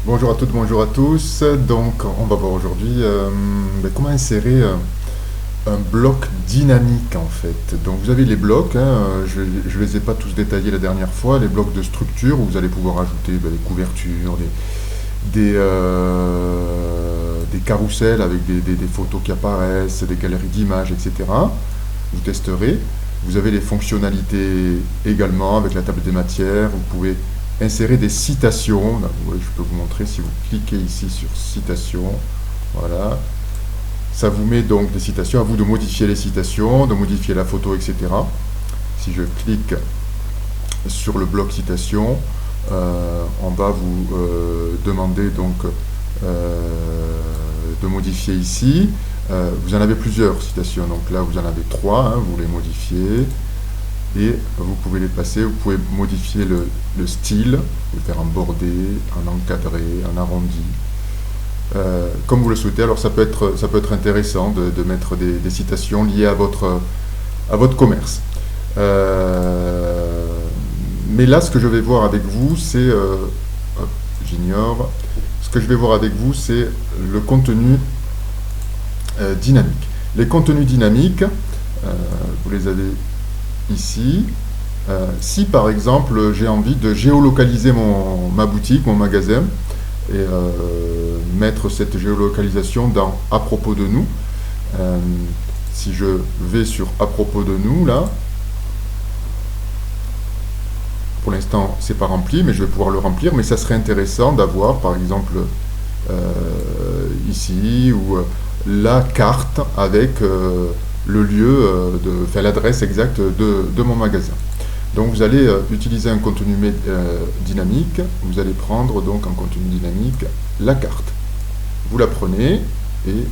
Bonjour à toutes, bonjour à tous. Donc, on va voir aujourd'hui comment insérer un bloc dynamique en fait. Donc, vous avez les blocs, hein, je ne les ai pas tous détaillés la dernière fois, les blocs de structure où vous allez pouvoir ajouter des couvertures, des carousels avec des photos qui apparaissent, des galeries d'images, etc. Vous testerez. Vous avez les fonctionnalités également avec la table des matières. Vous pouvez insérer des citations. Là, je peux vous montrer si vous cliquez ici sur citations. Voilà. Ça vous met donc des citations. À vous de modifier les citations, de modifier la photo, etc. Si je clique sur le bloc citation, on va vous demander donc de modifier ici. Vous en avez plusieurs citations, donc là vous en avez trois, hein, vous les modifiez et vous pouvez les passer, vous pouvez modifier le style, vous pouvez faire en bordé, en encadré, en arrondi, comme vous le souhaitez. Alors ça peut être intéressant de mettre des citations liées à votre commerce. Mais là, ce que je vais voir avec vous, c'est, j'ignore, ce que je vais voir avec vous, c'est le contenu dynamique. Les contenus dynamiques, vous les avez ici. Si par exemple j'ai envie de géolocaliser ma boutique, mon magasin, et mettre cette géolocalisation dans à propos de nous, si je vais sur à propos de nous, là, pour l'instant c'est pas rempli, mais je vais pouvoir le remplir, mais ça serait intéressant d'avoir par exemple ici ou la carte avec le lieu, l'adresse exacte de mon magasin. Donc vous allez utiliser un contenu dynamique, vous allez prendre donc en contenu dynamique la carte. Vous la prenez et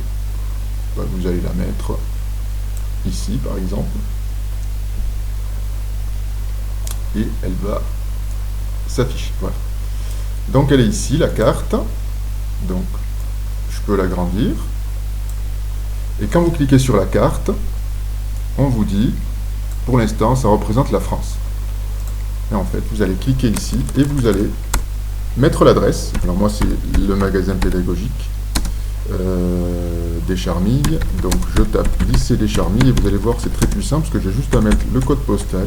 vous allez la mettre ici par exemple. Et elle va s'afficher. Voilà. Donc elle est ici la carte. Donc je peux l'agrandir. Et quand vous cliquez sur la carte, on vous dit, pour l'instant, ça représente la France. Et en fait, vous allez cliquer ici et vous allez mettre l'adresse. Alors moi, c'est le magasin pédagogique des Charmilles. Donc je tape lycée des Charmilles et vous allez voir, c'est très plus simple parce que j'ai juste à mettre le code postal.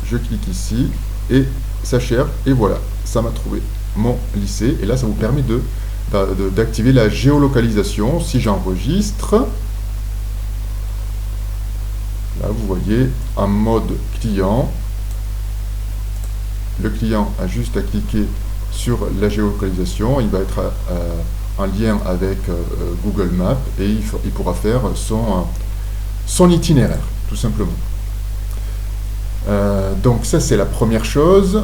Je clique ici et ça cherche et voilà, ça m'a trouvé mon lycée. Et là, ça vous permet d'activer la géolocalisation. Si j'enregistre, là, vous voyez, en mode client, le client a juste à cliquer sur la géolocalisation. Il va être en lien avec Google Maps et il pourra faire son itinéraire, tout simplement. Donc ça c'est la première chose.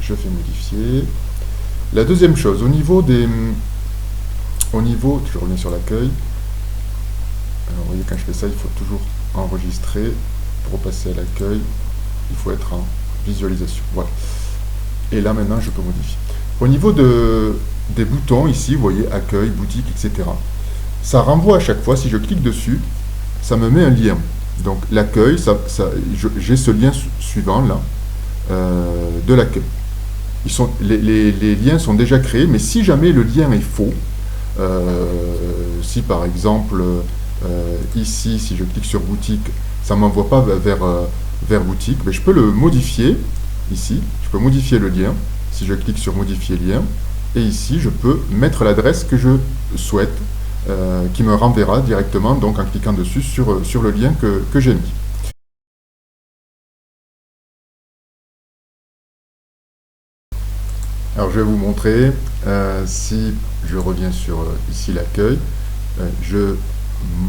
Je fais modifier. La deuxième chose, je reviens sur l'accueil. Alors vous voyez, quand je fais ça, il faut toujours enregistrer. Pour passer à l'accueil, il faut être en visualisation. Voilà. Et là maintenant je peux modifier. Au niveau des boutons ici, vous voyez accueil, boutique, etc. Ça renvoie à chaque fois, si je clique dessus, ça me met un lien. Donc l'accueil, j'ai ce lien suivant là, de l'accueil. Les liens sont déjà créés, mais si jamais le lien est faux, si par exemple ici, si je clique sur boutique, ça ne m'envoie pas vers boutique, mais je peux le modifier ici, je peux modifier le lien, si je clique sur modifier lien, et ici je peux mettre l'adresse que je souhaite, qui me renverra directement, donc en cliquant dessus, sur le lien que j'ai mis. Alors je vais vous montrer, si je reviens sur ici l'accueil, je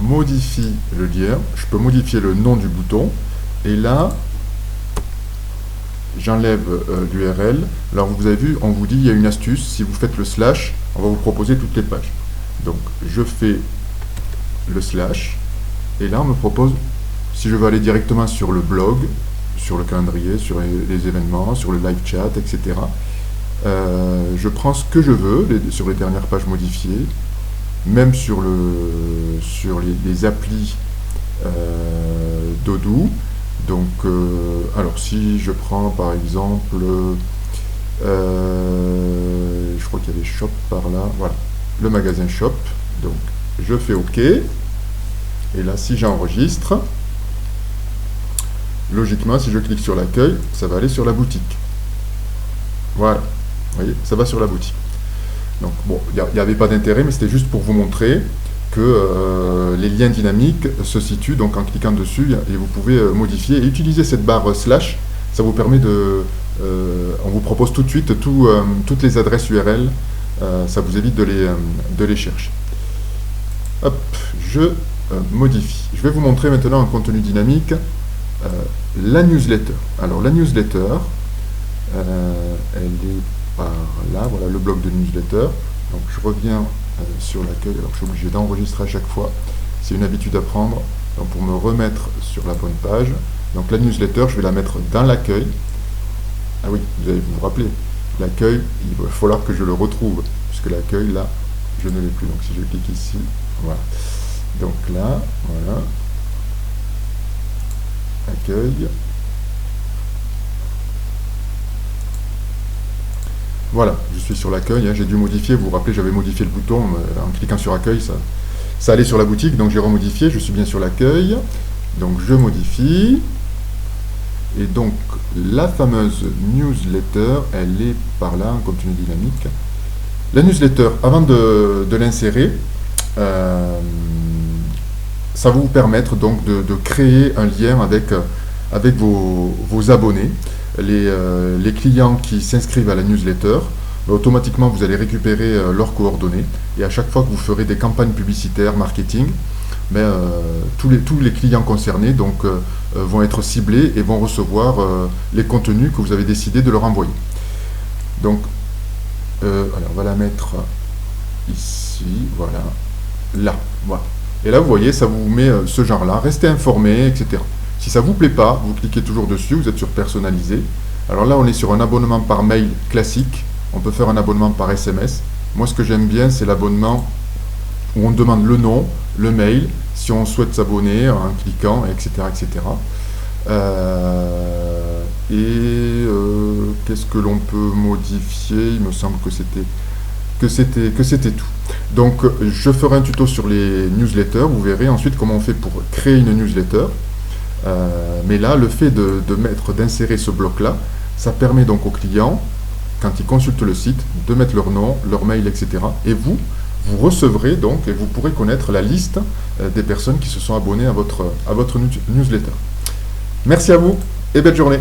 modifie le lien, je peux modifier le nom du bouton, et là, j'enlève l'URL. Alors vous avez vu, on vous dit, il y a une astuce, si vous faites le slash, on va vous proposer toutes les pages. Donc je fais le slash, et là on me propose, si je veux aller directement sur le blog, sur le calendrier, sur les événements, sur le live chat, etc. Je prends ce que je veux sur les dernières pages modifiées, même sur les applis d'Odoo. Donc, alors si je prends par exemple, je crois qu'il y avait Shop par là, voilà, le magasin Shop. Donc, je fais OK. Et là, si j'enregistre, logiquement, si je clique sur l'accueil, ça va aller sur la boutique. Voilà, vous voyez, ça va sur la boutique. Donc, bon, il n'y avait pas d'intérêt, mais c'était juste pour vous montrer que les liens dynamiques se situent donc en cliquant dessus et vous pouvez modifier et utiliser cette barre slash. Ça vous permet de... on vous propose tout de suite toutes les adresses URL. Ça vous évite de les chercher. Hop, je modifie. Je vais vous montrer maintenant en contenu dynamique la newsletter. Alors, la newsletter, elle est par là, voilà le bloc de newsletter. Donc, je reviens sur l'accueil. Alors, je suis obligé d'enregistrer à chaque fois. C'est une habitude à prendre. Donc, pour me remettre sur la bonne page. Donc, la newsletter, je vais la mettre dans l'accueil. Ah oui, vous allez vous rappeler. L'accueil, il va falloir que je le retrouve. Puisque l'accueil, là, je ne l'ai plus. Donc, si je clique ici, voilà. Donc là, voilà. Accueil. Voilà, je suis sur l'accueil, hein, j'ai dû modifier, vous vous rappelez, j'avais modifié le bouton, en cliquant sur accueil, ça allait sur la boutique, donc j'ai remodifié, je suis bien sur l'accueil, donc je modifie, et donc la fameuse newsletter, elle est par là, en contenu dynamique. La newsletter, avant de l'insérer, ça va vous permettre donc de créer un lien avec vos abonnés. Les clients qui s'inscrivent à la newsletter, automatiquement vous allez récupérer leurs coordonnées et à chaque fois que vous ferez des campagnes publicitaires, marketing, tous les clients concernés donc, vont être ciblés et vont recevoir les contenus que vous avez décidé de leur envoyer. Donc, alors on va la mettre ici, voilà, là, voilà. Et là vous voyez, ça vous met ce genre-là, restez informés, etc. Si ça ne vous plaît pas, vous cliquez toujours dessus, vous êtes sur personnaliser. Alors là, on est sur un abonnement par mail classique. On peut faire un abonnement par SMS. Moi, ce que j'aime bien, c'est l'abonnement où on demande le nom, le mail, si on souhaite s'abonner en cliquant, etc. etc. Qu'est-ce que l'on peut modifier? Il me semble que c'était tout. Donc, je ferai un tuto sur les newsletters. Vous verrez ensuite comment on fait pour créer une newsletter. Mais là, le fait d'insérer ce bloc-là, ça permet donc aux clients, quand ils consultent le site, de mettre leur nom, leur mail, etc. Et vous recevrez donc, et vous pourrez connaître la liste des personnes qui se sont abonnées à votre newsletter. Merci à vous et belle journée.